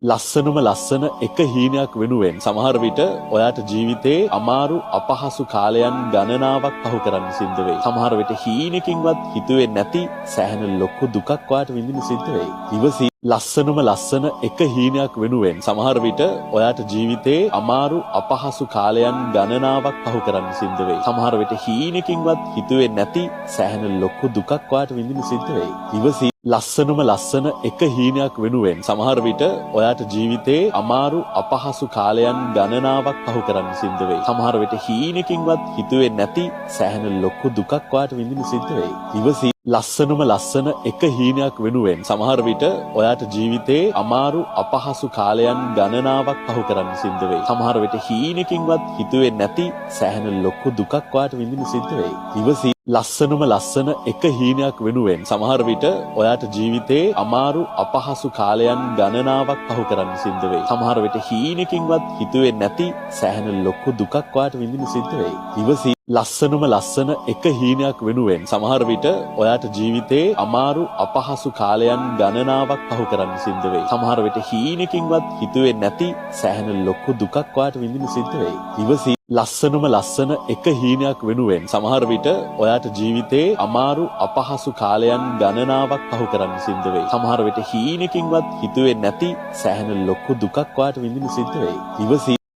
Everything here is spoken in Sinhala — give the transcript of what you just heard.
ලස්සනම ලස්සන එක හීනයක් වෙනුවෙන් සමහර විට ඔයාට ජීවිතේ අමාරු අපහසු කාලයන් ගණනාවක් පහු කරන්න සිද්ධ වෙයි. සමහර විට හීනකින්වත් හිතුවේ නැති සෑහෙන ලොකු දුකක් ඔයාට විඳින්න සිද්ධ වෙයි. ඉවසී ලස්සනම ලස්සන එක හීනයක් වෙනුවෙන් සමහර විට ඔයාට ජීවිතේ අමාරු අපහසු කාලයන් ගණනාවක් පහු කරන්න සිද්ධ වෙයි. සමහර විට හීනකින්වත් හිතුවේ නැති සෑහෙන ලොකු දුකක් ඔයාට විඳින්න සිද්ධ වෙයි. ඉවසී ලස්සනම ලස්සන එක හීනයක් වෙනුවෙන් සමහර විට ඔයාට ජීවිතේ අමාරු අපහසු කාලයන් ගණනාවක් පහු කරන්න සිද්ධ වෙයි. සමහර විට හීනකින්වත් හිතුවේ නැති සෑහෙන ලොකු දුකක් ඔයාට විඳින්න සිද්ධ වෙයි. ඉවසී ලස්සනම ලස්සන එක හීනයක් වෙනුවෙන් සමහර විට ඔයාට ජීවිතේ අමාරු අපහසු කාලයන් ගණනාවක් පහු කරන්න සිද්ධ වෙයි. සමහර විට හීනකින්වත් හිතුවේ නැති සෑහෙන ලොකු දුකක් ඔයාට විඳින්න සිද්ධ වෙයි. ඉවසී ලස්සනම ලස්සන එක හීනයක් වෙනුවෙන් සමහර විට ඔයාට ජීවිතේ අමාරු අපහසු කාලයන් ගණනාවක් පහු කරන්න සිද්ධ වෙයි. සමහර විට හීනකින්වත් හිතුවේ නැති සෑහෙන ලොකු දුකක් ඔයාට විඳින්න සිද්ධ වෙයි. ඉවසී ලස්සනම ලස්සන එක හීනයක් වෙනුවෙන් සමහර විට ඔයාට ජීවිතේ අමාරු අපහසු කාලයන් ගණනාවක් පහු කරන්න සිද්ධ වෙයි. සමහර විට හීනකින්වත් හිතුවේ නැති සෑහෙන ලොකු දුකක් ඔයාට විඳින්න සිද්ධ වෙයි. ඉවසී ලස්සනම ලස්සන එක හීනයක් වෙනුවෙන් සමහර විට ඔයාට ජීවිතේ අමාරු අපහසු කාලයන් ගණනාවක් පහු කරන්න සිද්ධ වෙයි. සමහර විට හීනකින්වත් හිතුවේ නැති සෑහෙන ලොකු දුකක් ඔයාට විඳින්න සිද්ධ වෙයි. ඉවසී